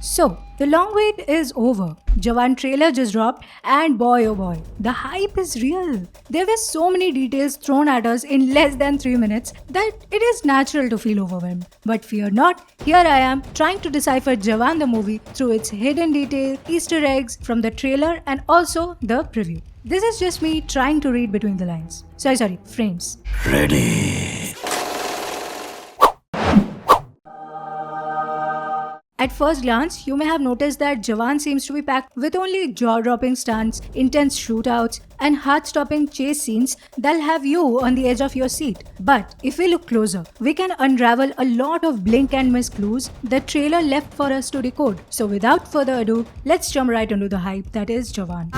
So, the long wait is over. Jawan trailer just dropped and boy oh boy, the hype is real. There were so many details thrown at us in less than 3 minutes that it is natural to feel overwhelmed. But fear not, here I am trying to decipher Jawan the movie through its hidden detail, Easter eggs from the trailer and also the preview. This is just me trying to read between the lines. Sorry, frames. Ready. At first glance, you may have noticed that Jawan seems to be packed with only jaw-dropping stunts, intense shootouts, and heart-stopping chase scenes that'll have you on the edge of your seat. But if we look closer, we can unravel a lot of blink and miss clues the trailer left for us to decode. So without further ado, let's jump right into the hype that is Jawan.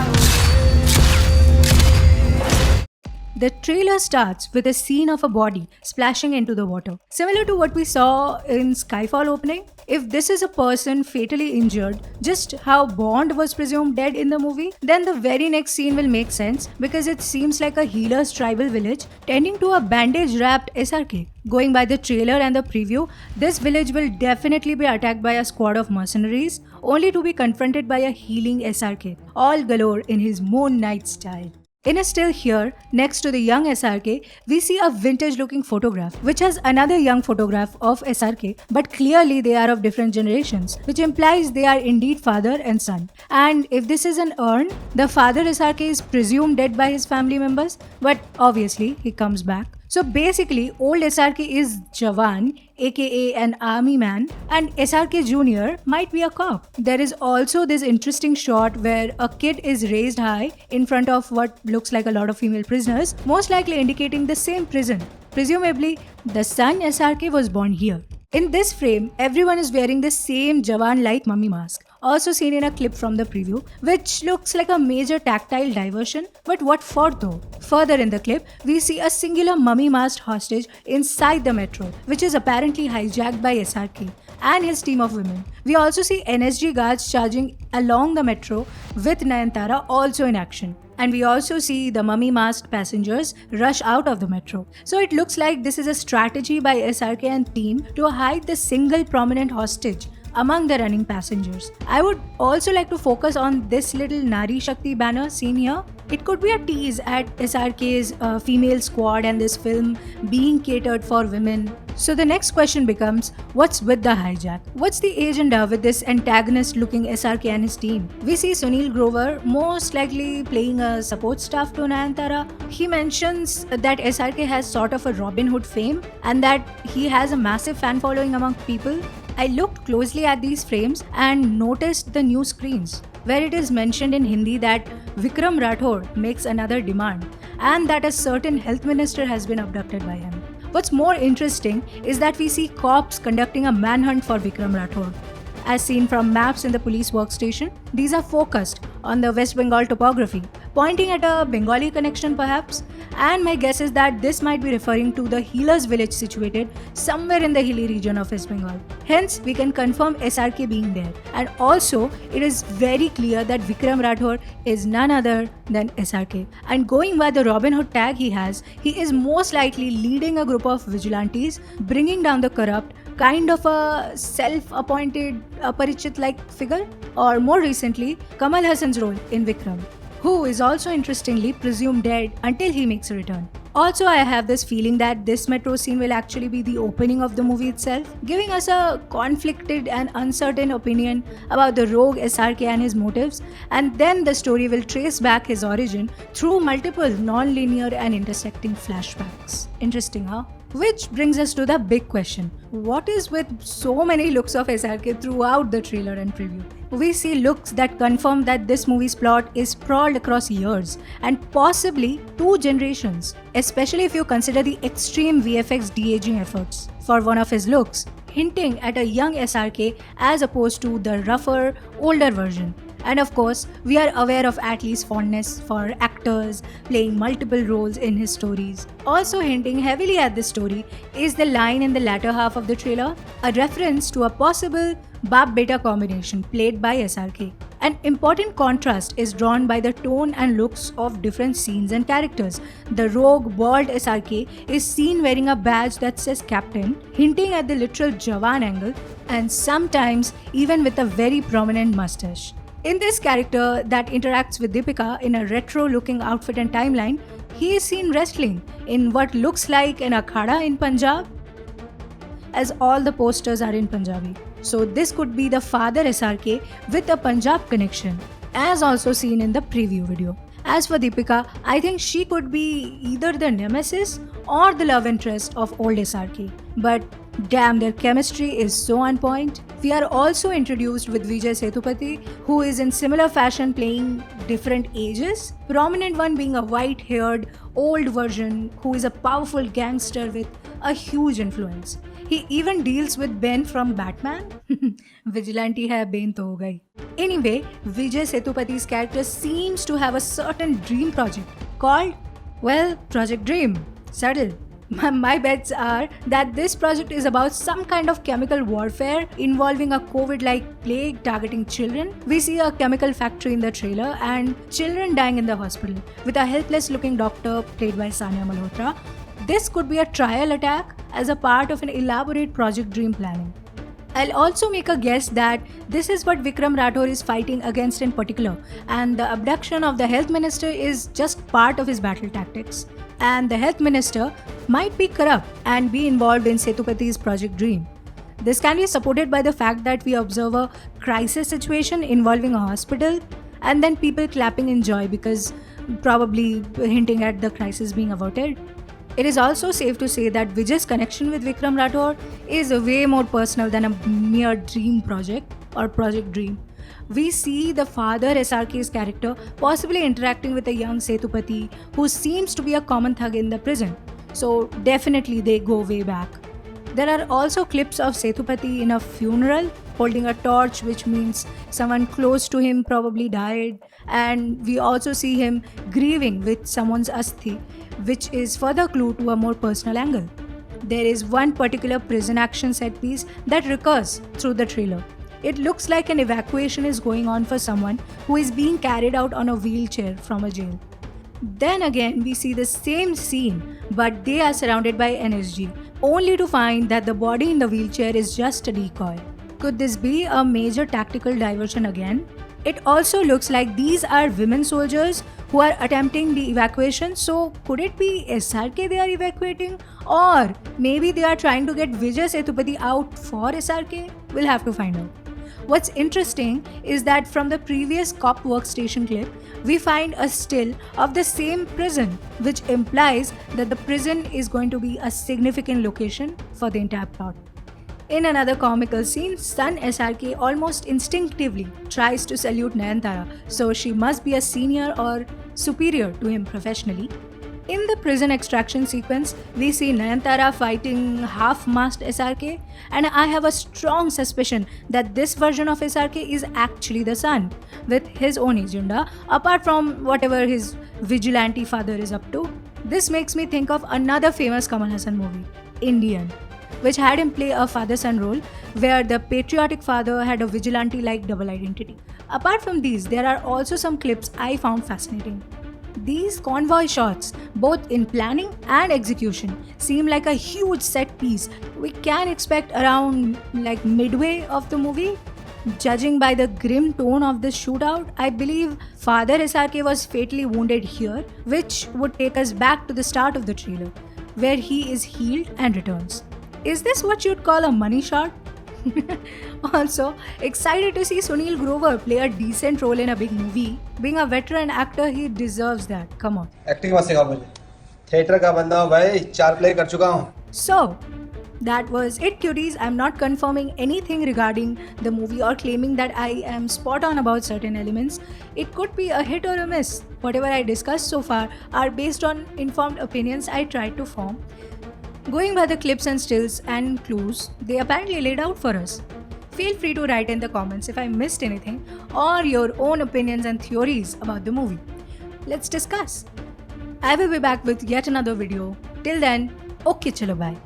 The trailer starts with a scene of a body splashing into the water. Similar to what we saw in Skyfall opening, if this is a person fatally injured, just how Bond was presumed dead in the movie, then the very next scene will make sense because it seems like a healer's tribal village tending to a bandage-wrapped SRK. Going by the trailer and the preview, this village will definitely be attacked by a squad of mercenaries, only to be confronted by a healing SRK, all galore in his Moon Knight style. In a still here, next to the young SRK, we see a vintage-looking photograph, which has another young photograph of SRK, but clearly they are of different generations, which implies they are indeed father and son. And if this is an urn, the father SRK is presumed dead by his family members, but obviously he comes back. So basically, old SRK is Jawan, aka an army man, and SRK Jr. might be a cop. There is also this interesting shot where a kid is raised high in front of what looks like a lot of female prisoners, most likely indicating the same prison. Presumably, the son SRK was born here. In this frame, everyone is wearing the same Jawan-like mummy mask, also seen in a clip from the preview, which looks like a major tactile diversion, but what for though? Further in the clip, we see a singular mummy-masked hostage inside the metro, which is apparently hijacked by SRK and his team of women. We also see NSG guards charging along the metro with Nayanthara also in action. And we also see the mummy-masked passengers rush out of the metro. So it looks like this is a strategy by SRK and team to hide the single prominent hostage among the running passengers. I would also like to focus on this little Nari Shakti banner seen here. It could be a tease at SRK's female squad and this film being catered for women. So the next question becomes, what's with the hijack? What's the agenda with this antagonist-looking SRK and his team? We see Sunil Grover most likely playing a support staff to Nayanthara. He mentions that SRK has sort of a Robin Hood fame and that he has a massive fan following among people. I looked closely at these frames and noticed the new screens, where it is mentioned in Hindi that Vikram Rathod makes another demand and that a certain health minister has been abducted by him. What's more interesting is that we see cops conducting a manhunt for Vikram Rathod. As seen from maps in the police workstation, these are focused on the West Bengal topography, pointing at a Bengali connection perhaps, and my guess is that this might be referring to the healer's village situated somewhere in the hilly region of West Bengal. Hence, we can confirm SRK being there. And also, it is very clear that Vikram Rathod is none other than SRK. And going by the Robin Hood tag he has, he is most likely leading a group of vigilantes, bringing down the corrupt, kind of a self-appointed Parichit-like figure, or more recently, Kamal Hassan's role in Vikram, who is also interestingly presumed dead until he makes a return. Also, I have this feeling that this metro scene will actually be the opening of the movie itself, giving us a conflicted and uncertain opinion about the rogue SRK and his motives, and then the story will trace back his origin through multiple non-linear and intersecting flashbacks. Interesting, huh? Which brings us to the big question. What is with so many looks of SRK throughout the trailer and preview? We see looks that confirm that this movie's plot is sprawled across years and possibly 2 generations, especially if you consider the extreme VFX de-aging efforts for one of his looks, hinting at a young SRK as opposed to the rougher, older version. And of course, we are aware of Atlee's fondness for actors playing multiple roles in his stories. Also hinting heavily at this story is the line in the latter half of the trailer, a reference to a possible Baap-Beta combination played by SRK. An important contrast is drawn by the tone and looks of different scenes and characters. The rogue, bald SRK is seen wearing a badge that says Captain, hinting at the literal Jawan angle, and sometimes even with a very prominent mustache. In this character that interacts with Deepika in a retro-looking outfit and timeline, he is seen wrestling in what looks like an akhada in Punjab, as all the posters are in Punjabi. So this could be the father SRK with a Punjab connection, as also seen in the preview video. As for Deepika, I think she could be either the nemesis or the love interest of old SRK. But damn, their chemistry is so on point. We are also introduced with Vijay Sethupathi, who is in similar fashion playing different ages. Prominent one being a white-haired old version who is a powerful gangster with a huge influence. He even deals with Ben from Batman. Vigilante hai, Ben to ho gayi. Anyway, Vijay Sethupath's character seems to have a certain dream project called, well, Project Dream. Subtle. My bets are that this project is about some kind of chemical warfare involving a COVID-like plague targeting children. We see a chemical factory in the trailer and children dying in the hospital with a helpless-looking doctor played by Sania Malhotra. This could be a trial attack as a part of an elaborate Project Dream planning. I'll also make a guess that this is what Vikram Rathore is fighting against in particular, and the abduction of the health minister is just part of his battle tactics. And the health minister might be corrupt and be involved in Sethupath's Project Dream. This can be supported by the fact that we observe a crisis situation involving a hospital and then people clapping in joy because probably hinting at the crisis being averted. It is also safe to say that Vijay's connection with Vikram Rathore is way more personal than a mere dream project or Project Dream. We see the father SRK's character possibly interacting with a young Sethupathi who seems to be a common thug in the prison. So definitely they go way back. There are also clips of Sethupathi in a funeral holding a torch, which means someone close to him probably died, and we also see him grieving with someone's asthi, which is further clue to a more personal angle. There is one particular prison action set piece that recurs through the trailer. It looks like an evacuation is going on for someone who is being carried out on a wheelchair from a jail. Then again, we see the same scene, but they are surrounded by NSG, only to find that the body in the wheelchair is just a decoy. Could this be a major tactical diversion again? It also looks like these are women soldiers who are attempting the evacuation, so could it be SRK they are evacuating? Or maybe they are trying to get Vijay Sethupathi out for SRK? We'll have to find out. What's interesting is that from the previous cop workstation clip, we find a still of the same prison, which implies that the prison is going to be a significant location for the entire plot. In another comical scene, son SRK almost instinctively tries to salute Nayanthara, so she must be a senior or superior to him professionally. In the prison extraction sequence, we see Nayanthara fighting half-masked SRK, and I have a strong suspicion that this version of SRK is actually the son, with his own agenda, apart from whatever his vigilante father is up to. This makes me think of another famous Kamal Hassan movie, Indian, which had him play a father-son role where the patriotic father had a vigilante-like double identity. Apart from these, there are also some clips I found fascinating. These convoy shots, both in planning and execution, seem like a huge set piece we can expect around like midway of the movie. Judging by the grim tone of this shootout, I believe Father SRK was fatally wounded here, which would take us back to the start of the trailer, where he is healed and returns. Is this what you'd call a money shot? Also, excited to see Sunil Grover play a decent role in a big movie. Being a veteran actor, he deserves that. Come on. Acting मत सिखाओ मुझे, theatre का बंदा हूँ भाई, 4 play कर चुका हूँ. So, that was it, cuties. I'm not confirming anything regarding the movie or claiming that I am spot on about certain elements. It could be a hit or a miss. Whatever I discussed so far are based on informed opinions I tried to form. Going by the clips and stills and clues they apparently laid out for us. Feel free to write in the comments if I missed anything or your own opinions and theories about the movie. Let's discuss. I will be back with yet another video. Till then, okay chalo bye.